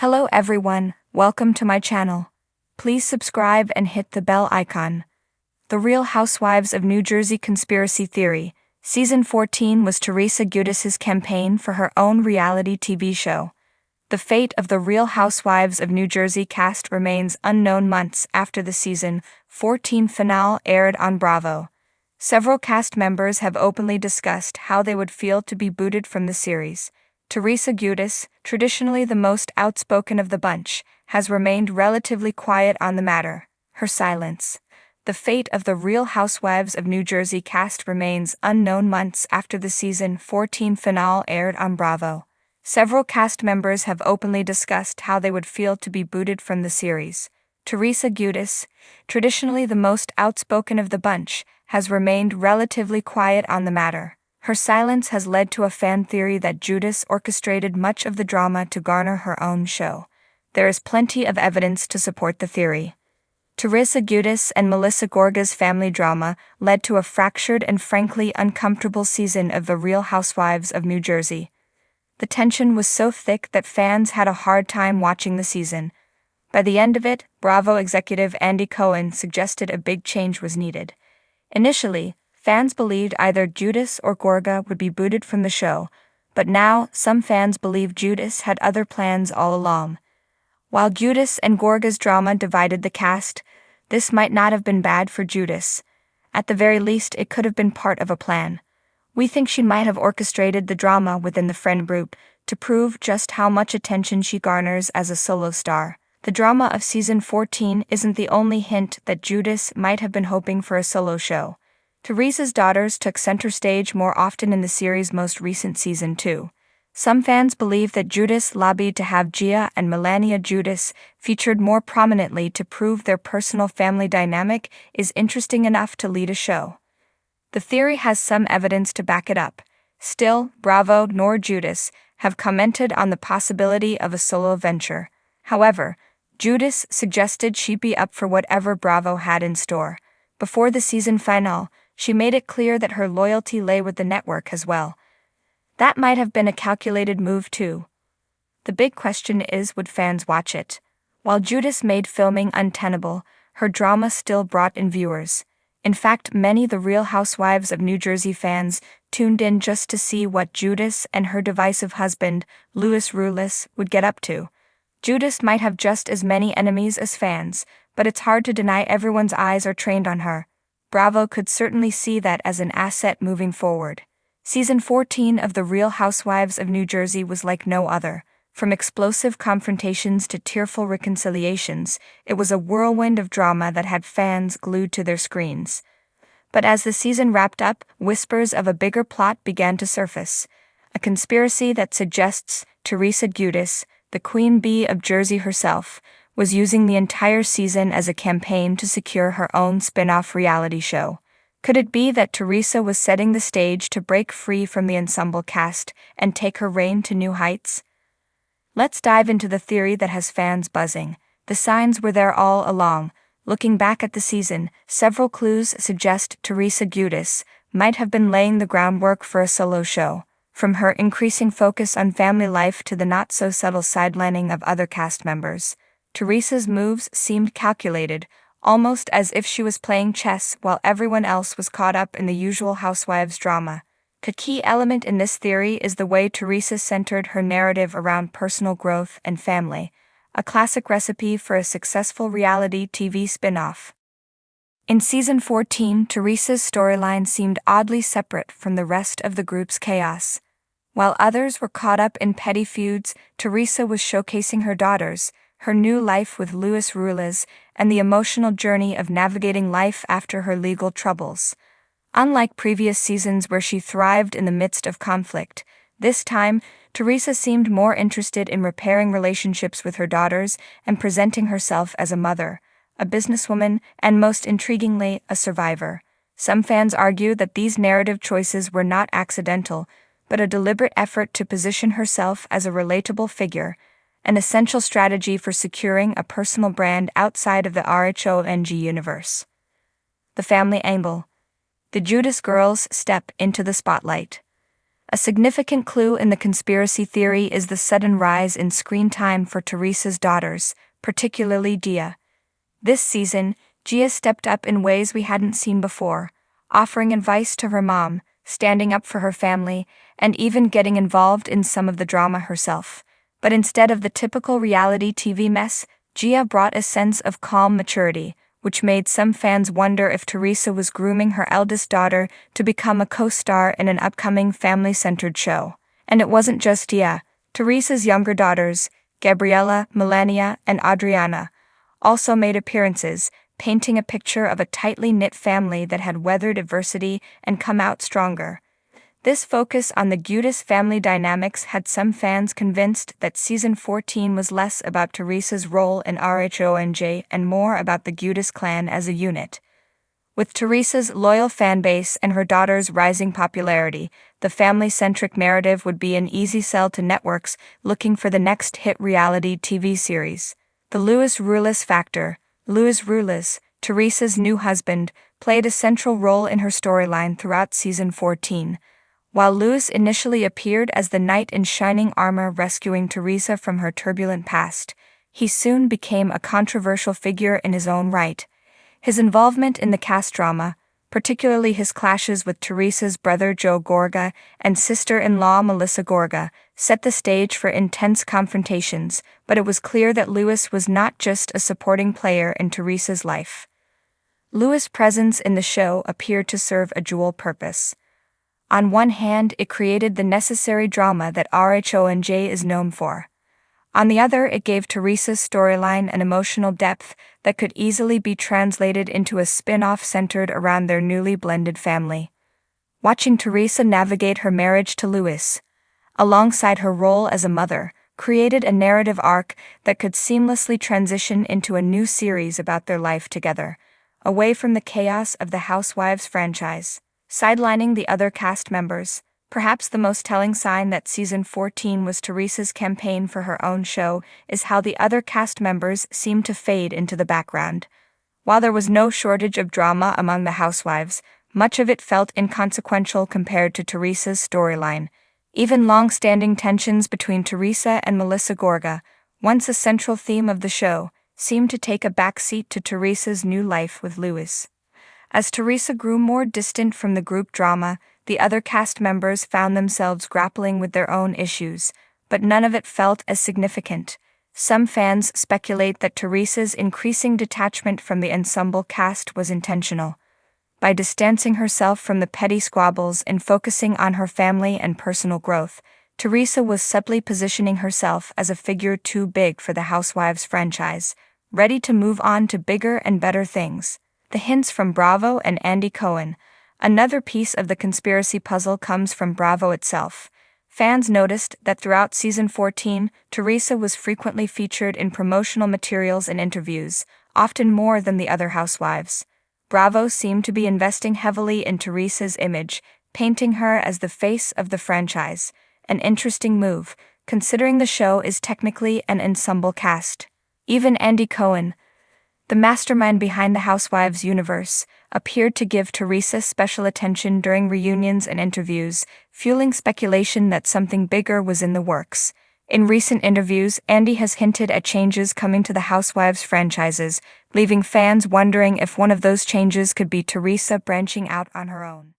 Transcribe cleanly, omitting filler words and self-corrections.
Hello everyone, welcome to my channel. Please subscribe and hit the bell icon. The Real Housewives of New Jersey Conspiracy Theory, Season 14 was Teresa Giudice's campaign for her own reality TV show. The fate of the Real Housewives of New Jersey cast remains unknown months after the Season 14 finale aired on Bravo. Several cast members have openly discussed how they would feel to be booted from the series. Teresa Giudice, traditionally the most outspoken of the bunch, has remained relatively quiet on the matter. Her silence. The fate of the Real Housewives of New Jersey cast remains unknown months after the Season 14 finale aired on Bravo. Several cast members have openly discussed how they would feel to be booted from the series. Teresa Giudice, traditionally the most outspoken of the bunch, has remained relatively quiet on the matter. Her silence has led to a fan theory that Giudice orchestrated much of the drama to garner her own show. There is plenty of evidence to support the theory. Teresa Giudice and Melissa Gorga's family drama led to a fractured and frankly uncomfortable season of The Real Housewives of New Jersey. The tension was so thick that fans had a hard time watching the season. By the end of it, Bravo executive Andy Cohen suggested a big change was needed. Initially, fans believed either Giudice or Gorga would be booted from the show, but now some fans believe Giudice had other plans all along. While Giudice and Gorga's drama divided the cast, this might not have been bad for Giudice. At the very least, it could have been part of a plan. We think she might have orchestrated the drama within the friend group to prove just how much attention she garners as a solo star. The drama of Season 14 isn't the only hint that Giudice might have been hoping for a solo show. Teresa's daughters took center stage more often in the series' most recent season too. Some fans believe that Giudice lobbied to have Gia and Melania Giudice featured more prominently to prove their personal family dynamic is interesting enough to lead a show. The theory has some evidence to back it up. Still, Bravo nor Giudice have commented on the possibility of a solo venture. However, Giudice suggested she'd be up for whatever Bravo had in store. Before the season finale, she made it clear that her loyalty lay with the network as well. That might have been a calculated move too. The big question is, would fans watch it? While Giudice made filming untenable, her drama still brought in viewers. In fact, many The Real Housewives of New Jersey fans tuned in just to see what Giudice and her divisive husband, Louis Rulis, would get up to. Giudice might have just as many enemies as fans, but it's hard to deny everyone's eyes are trained on her. Bravo could certainly see that as an asset moving forward. Season 14 of The Real Housewives of New Jersey was like no other. From explosive confrontations to tearful reconciliations, it was a whirlwind of drama that had fans glued to their screens. But as the season wrapped up, whispers of a bigger plot began to surface. A conspiracy that suggests Teresa Giudice, the queen bee of Jersey herself, was using the entire season as a campaign to secure her own spin-off reality show. Could it be that Teresa was setting the stage to break free from the ensemble cast and take her reign to new heights? Let's dive into the theory that has fans buzzing. The signs were there all along. Looking back at the season, several clues suggest Teresa Giudice might have been laying the groundwork for a solo show. From her increasing focus on family life to the not-so-subtle sidelining of other cast members, Teresa's moves seemed calculated, almost as if she was playing chess while everyone else was caught up in the usual housewives drama. The key element in this theory is the way Teresa centered her narrative around personal growth and family, a classic recipe for a successful reality TV spin-off. In Season 14, Teresa's storyline seemed oddly separate from the rest of the group's chaos. While others were caught up in petty feuds, Teresa was showcasing her daughters, her new life with Louis Rulis, and the emotional journey of navigating life after her legal troubles. Unlike previous seasons where she thrived in the midst of conflict, this time, Teresa seemed more interested in repairing relationships with her daughters and presenting herself as a mother, a businesswoman, and most intriguingly, a survivor. Some fans argue that these narrative choices were not accidental, but a deliberate effort to position herself as a relatable figure, an essential strategy for securing a personal brand outside of the RHONG universe. The family angle. The Giudice girls step into the spotlight. A significant clue in the conspiracy theory is the sudden rise in screen time for Teresa's daughters, particularly Gia. This season, Gia stepped up in ways we hadn't seen before, offering advice to her mom, standing up for her family, and even getting involved in some of the drama herself. But instead of the typical reality TV mess, Gia brought a sense of calm maturity, which made some fans wonder if Teresa was grooming her eldest daughter to become a co-star in an upcoming family-centered show. And it wasn't just Gia. Teresa's younger daughters, Gabriella, Melania, and Adriana, also made appearances, painting a picture of a tightly knit family that had weathered adversity and come out stronger. This focus on the Giudice family dynamics had some fans convinced that Season 14 was less about Teresa's role in RHONJ and more about the Giudice clan as a unit. With Teresa's loyal fanbase and her daughter's rising popularity, the family-centric narrative would be an easy sell to networks looking for the next hit reality TV series. The Luis Ruiz factor. Luis Ruiz, Teresa's new husband, played a central role in her storyline throughout Season 14. While Luis initially appeared as the knight in shining armor rescuing Teresa from her turbulent past, he soon became a controversial figure in his own right. His involvement in the cast drama, particularly his clashes with Teresa's brother Joe Gorga and sister-in-law Melissa Gorga, set the stage for intense confrontations, but it was clear that Luis was not just a supporting player in Teresa's life. Luis' presence in the show appeared to serve a dual purpose. On one hand, it created the necessary drama that RHONJ is known for. On the other, it gave Teresa's storyline an emotional depth that could easily be translated into a spin-off centered around their newly blended family. Watching Teresa navigate her marriage to Luis, alongside her role as a mother, created a narrative arc that could seamlessly transition into a new series about their life together, away from the chaos of the Housewives franchise. Sidelining the other cast members, perhaps the most telling sign that Season 14 was Teresa's campaign for her own show is how the other cast members seemed to fade into the background. While there was no shortage of drama among the Housewives, much of it felt inconsequential compared to Teresa's storyline. Even long-standing tensions between Teresa and Melissa Gorga, once a central theme of the show, seemed to take a backseat to Teresa's new life with Luis. As Teresa grew more distant from the group drama, the other cast members found themselves grappling with their own issues, but none of it felt as significant. Some fans speculate that Teresa's increasing detachment from the ensemble cast was intentional. By distancing herself from the petty squabbles and focusing on her family and personal growth, Teresa was subtly positioning herself as a figure too big for the Housewives franchise, ready to move on to bigger and better things. The hints from Bravo and Andy Cohen. Another piece of the conspiracy puzzle comes from Bravo itself. Fans noticed that throughout Season 14, Teresa was frequently featured in promotional materials and interviews, often more than the other housewives. Bravo seemed to be investing heavily in Teresa's image, painting her as the face of the franchise. An interesting move, considering the show is technically an ensemble cast. Even Andy Cohen, the mastermind behind the Housewives universe, appeared to give Teresa special attention during reunions and interviews, fueling speculation that something bigger was in the works. In recent interviews, Andy has hinted at changes coming to the Housewives franchises, leaving fans wondering if one of those changes could be Teresa branching out on her own.